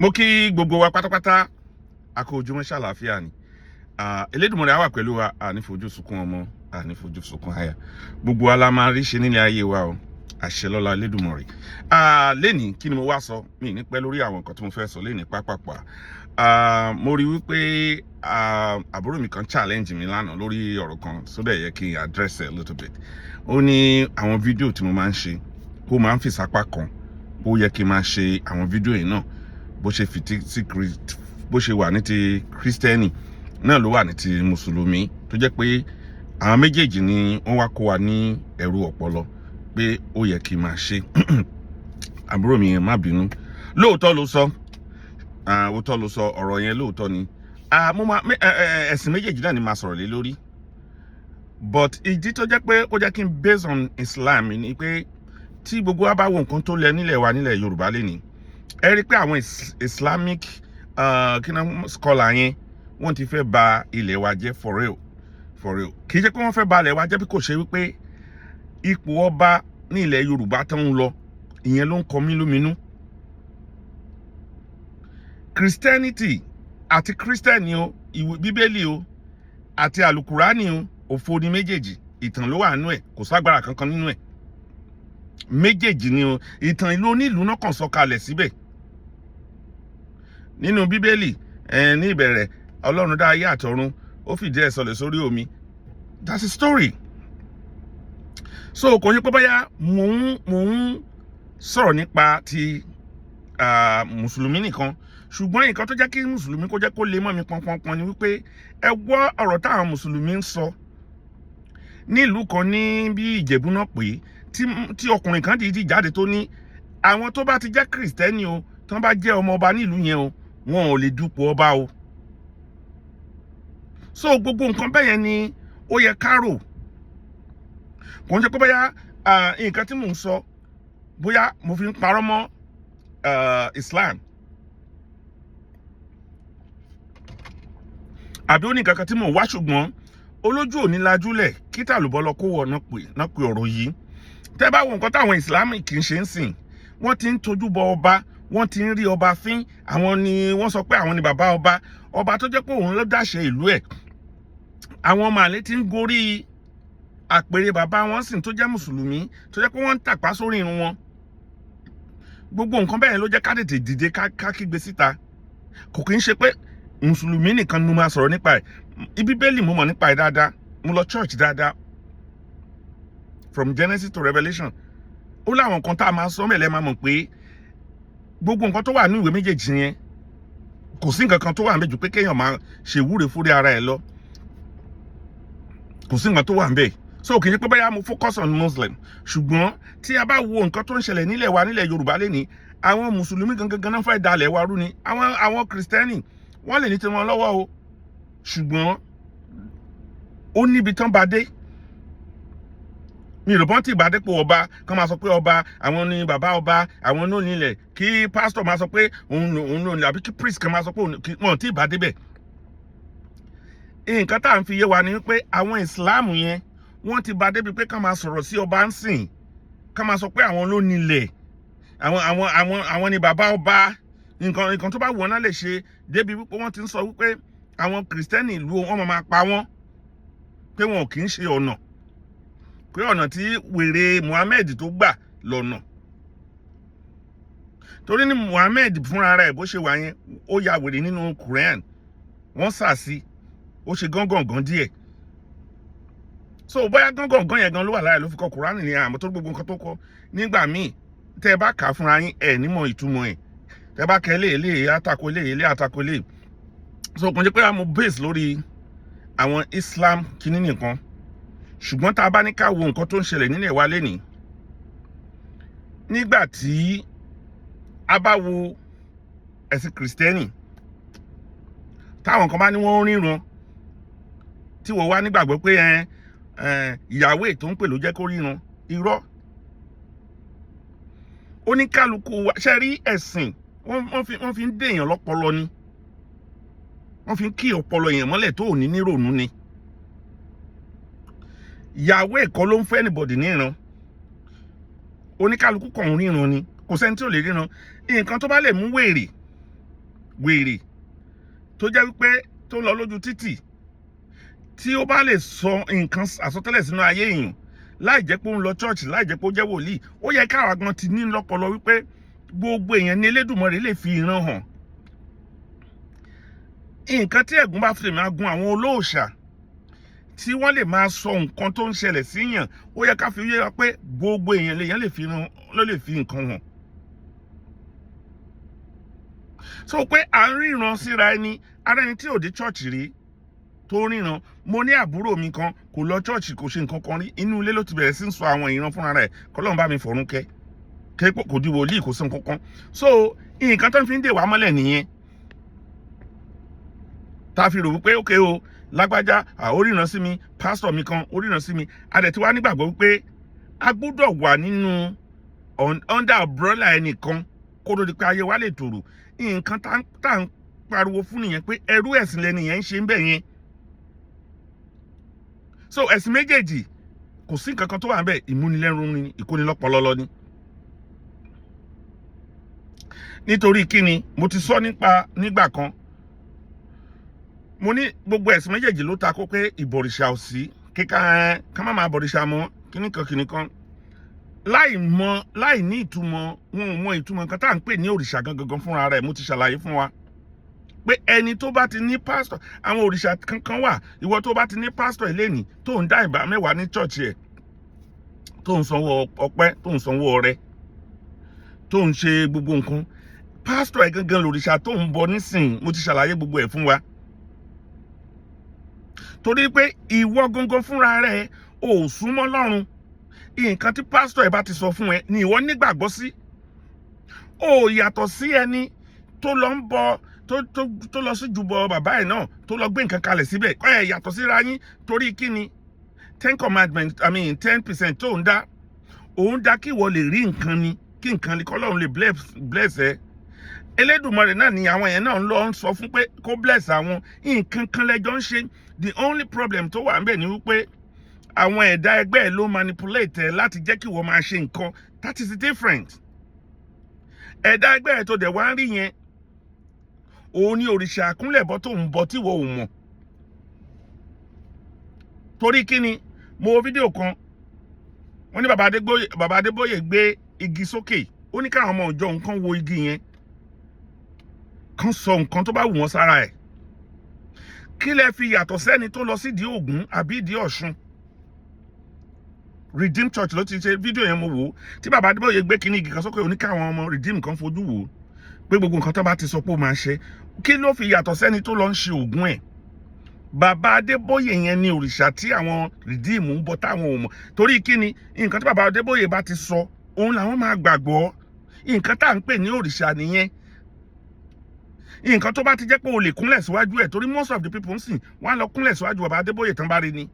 Mo kí gbogbo wa pátápátá a kú ojúmọ́ ṣàlàáfíà ni. Elédùmarè á wà pẹ̀lú wa, a ní fojú sunkún ọmọ, a ní fojú sunkún aya. Gbogbo wa la máa rí ṣe nílé ayé wa o. Àṣẹ lọ́la Elédùmarè. Lénìí kí ni mo wá sọ? Mi ní pẹ́ lórí àwọn nǹkan tí mo fẹ́ sọ lénìí pápápá. Mo rí wípé àbúrò mi kan challenge mi lánàá lórí ọ̀rọ̀ kan, so dẹ̀ yẹ kí n address it a little bit. Ó ní àwọn fídíò tí mo máa ń ṣe, ó máa ń fi sápá kan, ó yẹ kí n máa ṣe àwọn fídíò yìí náà bó ṣe wà ní ti Kristẹni náà ló wà ní ti Mùsùlùmí, tó jẹ́ pé àwọn méjèèjì ni wọ́n wá kó wa ní ẹ̀rù ọpọlọ pé ó yẹ kí n máa ṣe. Àbúrò mi yẹn má bínú, lóòótọ́ ló sọ, òótọ́ ló sọ, ọ̀rọ̀ yẹn lóòótọ́ ni. Ẹ̀sìn méjèèjì náà ni máa sọ̀rọ̀ lé lórí, but ìdí tó jẹ́ pé ó jẹ́ kí n based on Islam ni pé tí gbogbo wa bá wo nǹkan tó lẹ nílẹ̀ wa nílẹ̀ Yorùbá lénìí, ẹ rí pé àwọn Islamic scholar yẹn wọ́n ti fẹ́ bà ilẹ̀ wa jẹ́ for real. Kì í ṣe pé wọ́n fẹ́ bà ilẹ̀ wa jẹ́ bí kò ṣe wípé ipò ọba ní ilẹ̀ Yorùbá tó ń lọ, ìyẹn ló ń kọ mí lóminú. Christianity àti Christian o, ìwé Bíbélì o, àti àlùkùránì o, òfo ni méjèèjì, ìtàn ló wà nínú ẹ̀, kò ságbára kankan nínú ẹ̀. Méjèèjì ni o, ìtàn ìlú onílùú náà kàn sọ kalẹ̀ síbẹ̀. Nínú Bíbélì, ní ìbẹ̀rẹ̀ Ọlọ́run dá ayé àtọ̀run, ó fìdí ẹ̀ sọlẹ̀ sórí omi. That's a story. So kò ní pé báyà mò ń sọ̀rọ̀ nípa ti Mùsùlùmí nìkan, ṣùgbọ́n nǹkan tó jẹ́ kí Mùsùlùmí kó jẹ́ kó lè mọ́ mi pọnpọnpọn ni wípé ẹ gbọ́ ọ̀rọ̀ táwọn Mùsùlùmí ń sọ nílùú kan ní bí Ìjẹ̀bú náà pé tí ọkùnrin kan dìídì jáde tó ní àwọn tó bá ti jẹ́ Kristẹni o, tó bá jẹ́ ọmọ ọba nílùú yẹn o, wọn ò lè dupò ọba o. So gbogbo nǹkan bẹ́yẹn ni ó yẹ ká rò. Kò ń ṣe pé bóyá nǹkan tí mò ń sọ bóyá mo fi ń parọ́ mọ́ Islam, àbí ó ní nǹkan kan tí mò ń wá, ṣùgbọ́n olójú òní lajúlẹ̀ kí tàlùbọ́ lọ kó wọ̀ náà pé ọ̀rọ̀ yìí. Tẹ́ bá wo nǹkan táwọn Islamic kì í ṣe ń sìn, wọ́n ti ń tojú bọ ọba, wọ́n ti ń rí ọba fín, àwọn ni wọ́n sọ pé àwọn ni bàbá ọba tó jẹ́ pé òun ló dáṣẹ ìlú ẹ̀. Àwọn ọmọ àlè ti ń gorí àpèrè bàbá wọn sìn tó jẹ́ Mùsùlùmí, tó jẹ́ pé wọ́n ń tàpá sórí irun wọn. Gbogbo nǹkan bẹ́ẹ̀ ló jẹ́ ká tètè dìde ká kígbe síta. Kò kí ń ṣe pé Mùsùlùmí nìkan ni mo máa sọ̀rọ̀ nípa ẹ̀. Bíbélì mo mọ̀ nípa ẹ̀ dáadáa, mo lọ church dáadáa from Genesis to Revelation. Ó láwọn nǹkan tá a máa sọ mẹ́lẹ̀ máa mọ̀ pé gbogbo nǹkan tó wà ní ìwé méjèèjì yẹn kò sí nǹkan kan tó wà ń bẹ̀ jù pé kéèyàn máa ṣe ìwúre fúnrí ara ẹ̀ lọ. Kò sí nǹkan tó wà ń bẹ̀. So kì í ṣe pé báyà mo focus on Muslim, ṣùgbọ́n tí a bá wo nǹkan tó ń ṣẹlẹ̀ nílẹ̀ wa nílẹ̀ Yorùbá lénìí, àwọn Mùsùlùmí gangan náà fẹ́ dalẹ̀ wa rú ni. Àwọn Kristẹni wọ́n lè ní tiwọn lọ́wọ́ o, ṣùgbọ́n ó níbi tán bá dé. Mi rò bọ́n tí ìbá dépò ọba kan máa sọ pé ọba àwọn ni bàbá ọba, àwọn ló nílẹ̀, kí pásítọ̀ máa sọ pé òun ló nílẹ̀, àbí kí priest kan máa sọ pé wọn tí ìbá débẹ̀. Nǹkan tá à ń fi yé wa ni wípé àwọn Ìsìláàmù yẹn wọ́n ti bá débi pé kán máa sọ̀rọ̀ sí ọba ń sìn, kán máa sọ pé àwọn ló nílẹ̀, àwọn ni bàbá ọba. Nǹkan tó bá wù wọ́n náà lè ṣe, débi wípé wọ́n ti ń sọ wípé àwọn Kristẹni ìlú wọn máa pa wọ́n, pé wọn kì í ṣe ọ̀nà, pé ọ̀nà tí wèrè Muhammad tó gbà lọ́nà. Torí ní Muhammad fúnra rẹ̀ bó ṣe wà yẹn, ó ya wèrè nínú Quran, wọ́n sàsí, ó ṣe gángan díẹ̀. So bóyá gángan yẹn gan ló wà lára ló fi kọ Quran ní àmọ́ tó gbogbo nǹkan tó kọ nígbà míì tẹ́ ẹ bá kà á fúnra yín ẹ̀ nímọ̀ ìtumọ̀ ẹ̀. Tẹ́ bá kẹ́ ilé àtakò ilé àtakò ilé. So kò ń jẹ́ pé mo base lórí àwọn Islam kìíní nìkan, ṣùgbọ́n tá a bá ní ká wo nǹkan tó ń ṣẹlẹ̀ nílẹ̀ wa lénìí, nígbà tí a bá wo ẹ̀sìn Kristẹni, táwọn kan bá ní wọ́n ríran, tí wọ́n wá nígbàgbọ́ pé ìyàwó ètò ń pè ló jẹ́ kó ríran, irọ́. Oníkálukú wa ṣe rí ẹ̀sìn, wọ́n fi ń dèèyàn lọ́pọlọ ni, wọ́n fi ń kí ọpọlọ èèyàn mọ́lẹ̀ tó ò ní nírònú ni. Ìyàwó ẹ̀kọ́ ló ń fẹ́ anybody níran, oníkálukú kan ríran ni, kò sẹ́ni tí ò lè ríran. Nǹkan tó bá lè mú wèrè wèrè tó jẹ́ wípé tó ń lọ lójú títì tí ó bá lè sọ nǹkan àsọtẹ́lẹ̀ sínú ayé èèyàn láì jẹ́ pé ó ń lọ church, láì jẹ́ pé ó jẹ́ wòlíì, ó yẹ káwa gan ti ní lọ́pọlọ wípé gbogbo èèyàn ní Elédùmarè lè fi ìran hàn. Nǹkan tí ẹ̀gún bá fi máa gun àwọn olóòṣà tí wọ́n lè máa sọ nǹkan tó ń ṣẹlẹ̀ síyàn, ó yẹ ká fi yé wa pé gbogbo èèyàn lè fi nǹkan hàn. So pé à ń ríran síra ẹni, ara ẹni tí ò dé church rí tó ríran. Mo ní àbúrò mi kan kò lọ church, kò ṣe nǹkan kan rí, inú ilé ló ti bẹ̀rẹ̀ sí ń sọ àwọn ìran fúnra rẹ̀, k'Ọlọ́run bá mi fọ̀run kẹ́, kò di wòlíì, kò sí nǹkan kan. So nǹkan tó ń fi ń dè wá mọ́lẹ̀ nìyẹn, tá a fi rò wípé ókè o, lágbájá ó ríran sí mi, pásítọ̀ mi kan ó ríran sí mi. A dẹ̀ ti wá nígbàgbọ́ wípé a gbọ́dọ̀ wà nínú under umbrella ẹnìkan kó tó di pé ayé wa lè tòrò. Nǹkan tá à ń pariwo fún nìyẹn, pé ẹrú ẹ̀sìn lẹni yẹn ń ṣe ń bẹ̀ yẹn. So ẹ̀sìn méjèèjì kò sí nǹkan kan tó wà ń bẹ̀, ìmúnilẹ́rú ni, ìkónilọ́pọlọ ni. Nítorí kíni, mo ti sọ nígbà kan, mo ní gbogbo ẹ̀sìn méjèèjì ló takò pé ìbọ̀rìṣà ò sí, ká má máa bọ̀rìṣà mọ́ kíníkan. Láì ní ìtumọ̀, wọn ò mọ ìtumọ̀ nǹkan tá à ń pè ní òrìṣà gangan fúnra rẹ̀. Mo ti ṣàlàyé fún wa pé ẹni tó bá ti ní pásítọ̀, àwọn òrìṣà kankan wà. Ìwọ tó bá ti ní pásítọ̀ eléni tó ń dá ìbá mẹ́wàá ní church ẹ̀, tó ń sanwó ọpẹ́, tó ń sanwó ọrẹ, tó ń ṣe gbogbo nǹkan, pásítọ̀ ẹ̀ gangan lòrìṣà tó ń bọ nísìn. Mo ti ṣàlàyé gbogbo ẹ̀ fún wa. Torí pé ìwọ gangan fúnra rẹ̀ ò súnmọ́ Ọlọ́run. Nǹkan tí pásítọ̀ ẹ̀ bá ti sọ fún ẹ ni ìwọ nígbàgbọ́ sí. Ó yàtọ̀ sí ẹni tó lọ ń bọ, tó lọ sí jùbọ bàbá ẹ̀ náà, tó lọ gbé nǹkan kalẹ̀ síbẹ̀. Ẹ yàtọ̀ síra yín. Torí kíni? 10% tó ń dá, òun dá kí ìwọ lè rí nǹkan ni, kí nǹkan ni k'Ọlọ́run lè bless ẹ. Elédùmarè náà ni àwọn yẹn náà ń sọ fún pé kó bless àwọn. Nǹkan kan lẹ́jọ́ ń ṣe. The only problem tó wà ńbẹ̀ ni wípé àwọn ẹ̀dá ẹgbẹ́ ẹ̀ ló manipulate ẹ láti jẹ́ kí ìwọ máa ṣe nǹkan. That is different. Ẹ̀dá ẹgbẹ́ ẹ̀ tó dẹ̀ wá ń rí yẹn, òun ni òrìṣà àkúnlẹ̀bọ tó ń bọ tí ìwọ ò mọ̀. Torí kíni? Mo wo fídíò kan, wọ́n ní bàbá Adébóyè gbé igi sókè, ó ní káwọn ọmọ ìjọ nǹkan wo igi yẹn, kan sọ nǹkan tó bá wù wọ́n sára ẹ̀. Kí lẹ fi yàtọ̀ sẹ́ni tó lọ sídìí Ògún àbí ìdí Ọ̀ṣun? Redeem Church ló ti ṣe fídíò yẹn, mo wò ó, tí bàbá Adébóyè gbé kíní igi kan sókè, ó ní káwọn ọmọ Redeem kan fojú wò ó, pé gbogbo nǹkan tó bá ti sọ pé ó máa ṣe. Kí ló fi yàtọ̀ sẹ́ni tó lọ ń ṣe Ògún ẹ̀? Bàbá Adébóyè yẹn ni òrìṣà tí àwọn Redeem ń bọ táwọn ò mọ̀. Torí kíni? Nǹkan tí bàbá Adébóyè bá ti sọ, òun làwọn máa gbàgbọ́. Nǹkan tá à ń pè ní òrìṣà nìyẹn. Nǹkan tó bá ti jẹ́ pé o lè kúnlẹ̀ síwájú ẹ̀, torí most of the people ń sìn wọ́n á lọ kúnlẹ̀ síwájú bàbá Adébóyè tán bá rí ni.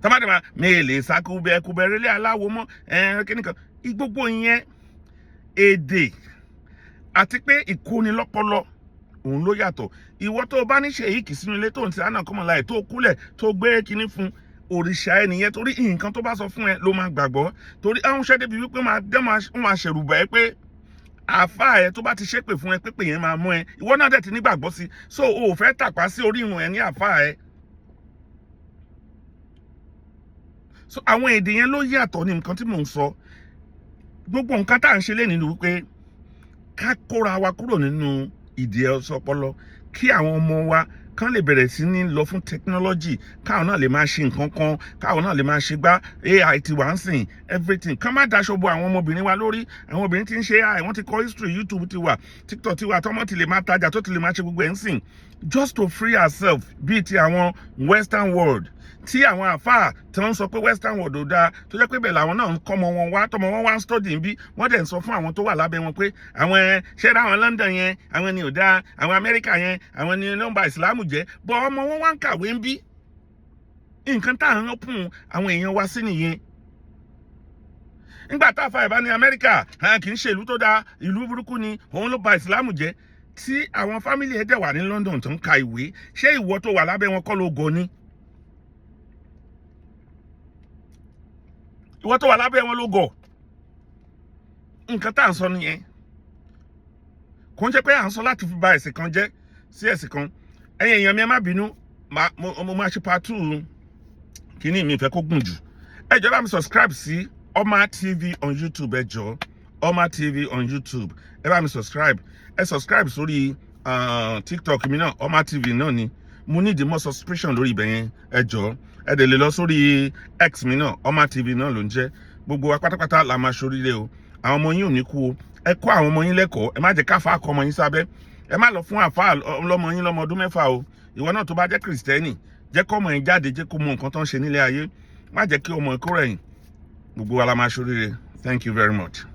Tán bá dẹ̀ máa mélèé sákúbẹ̀rẹ̀lé aláwo mọ́ kíníkan. Gbogbo ìyẹn èdè àti pé ìkónilọ́pọlọ òun ló yàtọ̀. Ìwọ tó bá ní ṣèyíkì sínú ilé tó ń ti àná kọ́mọ láì tó kúlẹ̀ tó gbé kíní fún òrìṣà ẹnìyẹn, torí nǹkan tó bá sọ fún ẹ ló máa gbàgbọ́. Torí àwọn ṣẹ́ débi wípé wọ́n máa ṣẹ̀rù bà ẹ́ pé àáfàá ẹ tó bá ti ṣépè fún ẹ, pépè yẹn máa mú ẹ. Ìwọ náà dẹ̀ ti nígbàgbọ́ sí, so o ò fẹ́ tàpá sí orí ìrun ẹ ní àáfàá ẹ. So àwọn èdè yẹn ló yàtọ̀ ní nǹkan tí mò ń sọ. Gbogbo nǹkan tá à ń ṣe lénìí ni wípé ká kóra wa kúrò nínú ìdí ọpọlọ, kí àwọn ọmọ wa kán lè bẹ̀rẹ̀ sí ní lọ fún technology, káwọn náà lè máa ṣe nǹkan kan, káwọn náà lè máa ṣe gbá AI ti wà ń sìn, everything. Ká má daṣọ bo àwọn ọmọbìnrin wa lórí. Àwọn obìnrin ti ń ṣe AI, wọ́n ti kọ history, YouTube ti wà, TikTok ti wà, tọ́mọ ti lè máa tajà, tó ti lè máa ṣe gbogbo ẹ̀ ń sìn. Just to free ourselves bíi ti àwọn western world, tí àwọn àfáà tí wọ́n ń sọ pé western world ò dáa, tó jẹ́ pé bẹ́ẹ̀ làwọn náà ń kọ́mọ wọn wá, tọmọ wọn wá ń study bí wọ́n dẹ̀ ń sọ fún àwọn tó wà lábẹ́ wọn pé àwọn ṣẹ́ra àwọn London yẹn, àwọn ni ò dáa, àwọn Amẹ́ríkà yẹn, àwọn ni nọ́mbà ìsìlámù jẹ́, bọ́ ọmọ wọn wá ń kàwé ń bí. Nǹkan tá à ń pùn àwọn èèyàn wa sí nìyẹn. Nígbà tá àfáà ìbá ní Amẹ́ríkà kì í ṣe ìlú tó dáa, ìlú burúkú ni, òun ló ba ìsìlámù jẹ́, tí àwọn fámìlì ẹ̀ dẹ̀ wà ní London tó ń ka ìwé, ṣé ìwọ tó wà lábẹ́ wọn kọ́ ló gọ ni? Ìwọ tó wà lábẹ́ wọn ló gọ̀. Nǹkan tá à ń sọ nìyẹn. kò ń ṣe pé à ń sọ láti fi ba ẹ̀sìn kan jẹ́ sí ẹ̀sìn kan. Ẹ̀yin èèyàn mi ẹ má bínú, mo máa ṣe part 2 kíní mi fẹ́ kó gùn jù. Ẹ jọ̀ọ́ bá mi subscribe sí Oma TV on YouTube, ẹ jọ̀ọ́. Oma TV on YouTube. Ẹ bá mi subscribe. Ẹ subscribe sórí TikTok mi náà, Oma TV náà ni. Mo need more subscription lórí ibẹ̀ yẹn, ẹ jọ̀ọ́. Ẹ dẹ̀ lè lọ sórí X mi náà, Oma TV náà ló ń jẹ́. Gbogbo wa pátápátá la máa ṣoríire o. Àwọn ọmọ yín ò ní kú o. Ẹ kọ́ àwọn ọmọ yín lẹ́kọ̀ọ́. Ẹ má jẹ́ ká fà kọ́ ọmọ yín sábẹ́. Ẹ má lọ fún àfà ọlọ́mọ yín lọ́mọ ọdún 6 o. Ìwọ náà tó bá jẹ́ Kristẹni, jẹ́ kọ́ ọmọ yín jáde, jẹ́ kó mọ nǹkan tó ń ṣe nílé ayé. Má jẹ́ kí ọmọ ìkórẹ̀yìn. Gbogbo wa la máa ṣoríire. Thank you very much.